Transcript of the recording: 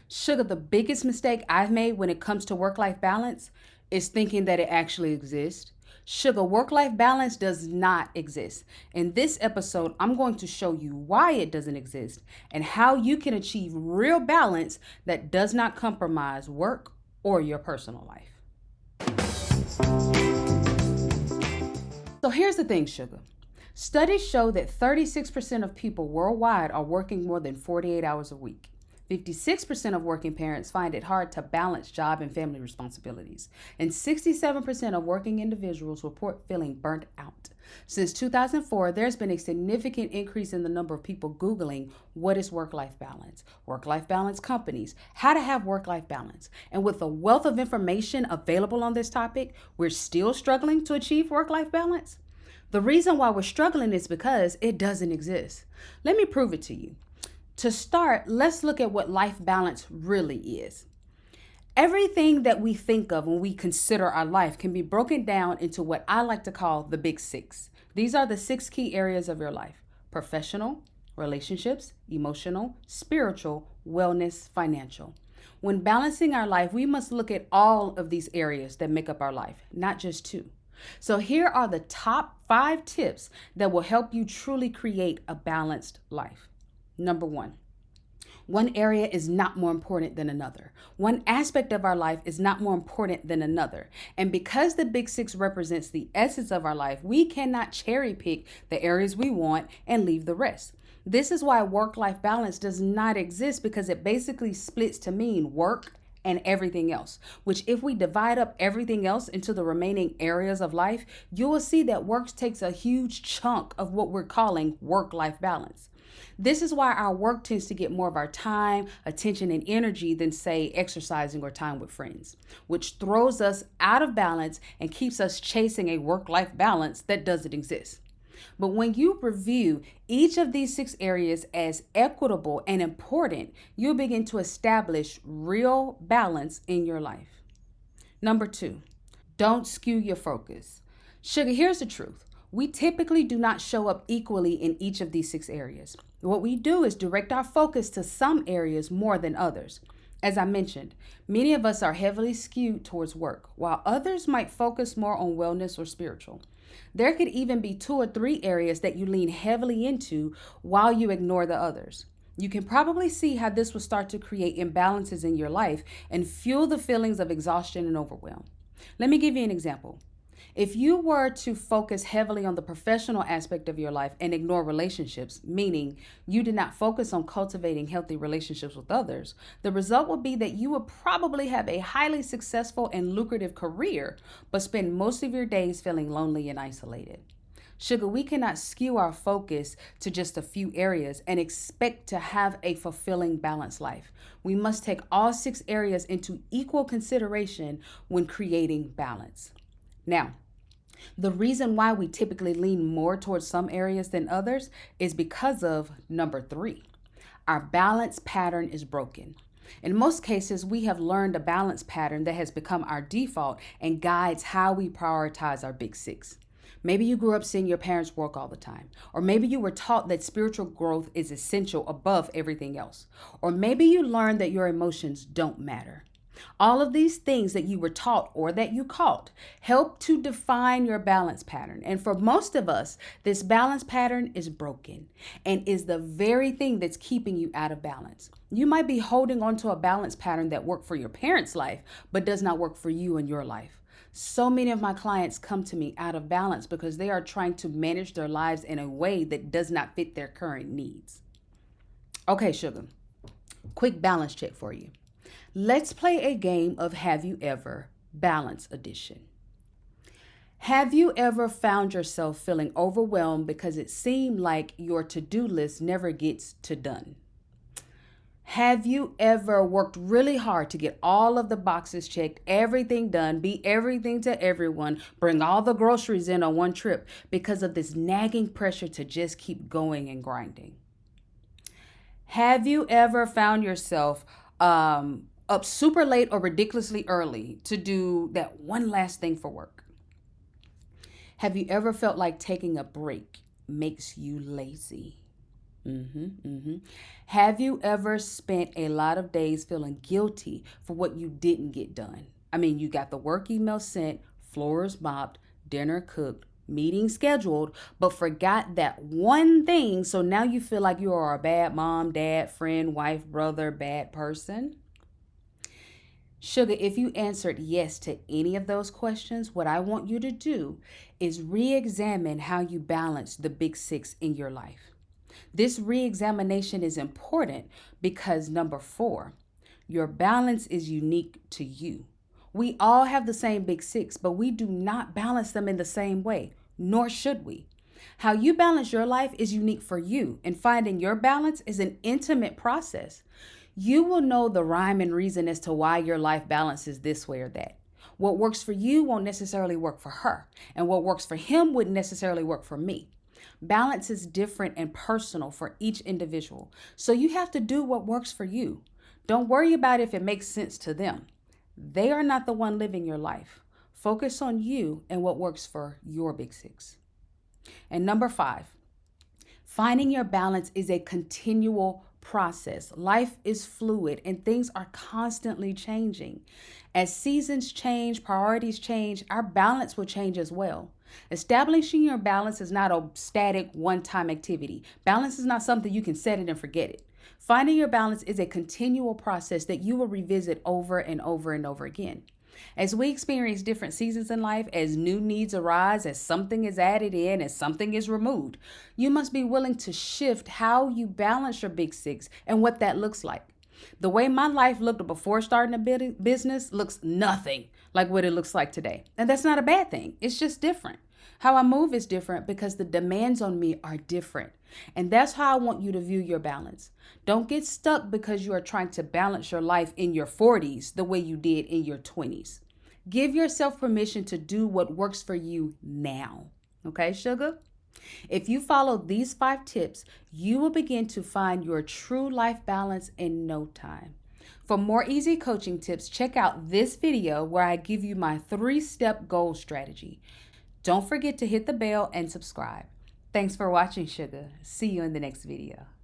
Sugar, the biggest mistake I've made when it comes to work life balance is thinking that it actually exists. Sugar, work life balance does not exist. In this episode, I'm going to show you why it doesn't exist and how you can achieve real balance that does not compromise work or your personal life. So here's the thing, Sugar. Studies show that 36% of people worldwide are working more than 48 hours a week. 56% of working parents find it hard to balance job and family responsibilities. And 67% of working individuals report feeling burnt out. Since 2004, there's been a significant increase in the number of people Googling what is work-life balance companies, how to have work-life balance. And with the wealth of information available on this topic, we're still struggling to achieve work-life balance. The reason why we're struggling is because it doesn't exist. Let me prove it to you. To start, let's look at what life balance really is. Everything that we think of when we consider our life can be broken down into what I like to call the big six. These are the 6 key areas of your life: professional, relationships, emotional, spiritual, wellness, financial. When balancing our life, we must look at all of these areas that make up our life, not just 2. So here are the top 5 tips that will help you truly create a balanced life. Number 1, one area is not more important than another. One aspect of our life is not more important than another. And because the big 6 represents the essence of our life, we cannot cherry pick the areas we want and leave the rest. This is why work-life balance does not exist, because it basically splits to mean work and everything else, which if we divide up everything else into the remaining areas of life, you will see that work takes a huge chunk of what we're calling work-life balance. This is why our work tends to get more of our time, attention, and energy than, say, exercising or time with friends, which throws us out of balance and keeps us chasing a work-life balance that doesn't exist. But when you review each of these 6 areas as equitable and important, you'll begin to establish real balance in your life. Number 2, don't skew your focus. Sugar, here's the truth. We typically do not show up equally in each of these 6 areas. What we do is direct our focus to some areas more than others. As I mentioned, many of us are heavily skewed towards work, while others might focus more on wellness or spiritual. There could even be 2 or 3 areas that you lean heavily into while you ignore the others. You can probably see how this will start to create imbalances in your life and fuel the feelings of exhaustion and overwhelm. Let me give you an example. If you were to focus heavily on the professional aspect of your life and ignore relationships, meaning you did not focus on cultivating healthy relationships with others, the result would be that you would probably have a highly successful and lucrative career, but spend most of your days feeling lonely and isolated. Sugar, we cannot skew our focus to just a few areas and expect to have a fulfilling, balanced life. We must take all 6 areas into equal consideration when creating balance. Now, the reason why we typically lean more towards some areas than others is because of number 3. Our balance pattern is broken. In most cases, we have learned a balance pattern that has become our default and guides how we prioritize our big 6. Maybe you grew up seeing your parents work all the time. Or maybe you were taught that spiritual growth is essential above everything else. Or maybe you learned that your emotions don't matter. All of these things that you were taught or that you caught help to define your balance pattern. And for most of us, this balance pattern is broken and is the very thing that's keeping you out of balance. You might be holding on to a balance pattern that worked for your parents' life, but does not work for you and your life. So many of my clients come to me out of balance because they are trying to manage their lives in a way that does not fit their current needs. Okay, sugar, quick balance check for you. Let's play a game of Have You Ever Balance Edition. Have you ever found yourself feeling overwhelmed because it seemed like your to-do list never gets to done? Have you ever worked really hard to get all of the boxes checked, everything done, be everything to everyone, bring all the groceries in on one trip because of this nagging pressure to just keep going and grinding? Have you ever found yourself up super late or ridiculously early to do that one last thing for work? Have you ever felt like taking a break makes you lazy? Have you ever spent a lot of days feeling guilty for what you didn't get done? I mean, you got the work email sent, floors mopped, dinner cooked, meeting scheduled, but forgot that one thing, so now you feel like you are a bad mom, dad, friend, wife, brother, bad person? Sugar, if you answered yes to any of those questions, what I want you to do is re examine how you balance the big six in your life. This re examination is important because number four, your balance is unique to you. We all have the same big six, but we do not balance them in the same way, nor should we. How you balance your life is unique for you, and finding your balance is an intimate process. You will know the rhyme and reason as to why your life balance is this way or that. What works for you won't necessarily work for her, and what works for him wouldn't necessarily work for me. Balance is different and personal for each individual, so you have to do what works for you. Don't worry about if it makes sense to them. They are not the one living your life. Focus on you and what works for your big six. And number five, finding your balance is a continual process. Life is fluid and things are constantly changing. As seasons change, priorities change, our balance will change as well. Establishing your balance is not a static one-time activity. Balance is not something you can set it and forget it. Finding your balance is a continual process that you will revisit over and over and over again. As we experience different seasons in life, as new needs arise, as something is added in, as something is removed, you must be willing to shift how you balance your big six and what that looks like. The way my life looked before starting a business looks nothing like what it looks like today. And that's not a bad thing. It's just different. How I move is different because the demands on me are different. And that's how I want you to view your balance. Don't get stuck because you are trying to balance your life in your 40s the way you did in your 20s. Give yourself permission to do what works for you now. Okay, sugar? If you follow these 5 tips, you will begin to find your true life balance in no time. For more easy coaching tips, check out this video where I give you my 3-step goal strategy. Don't forget to hit the bell and subscribe. Thanks for watching, sugar. See you in the next video.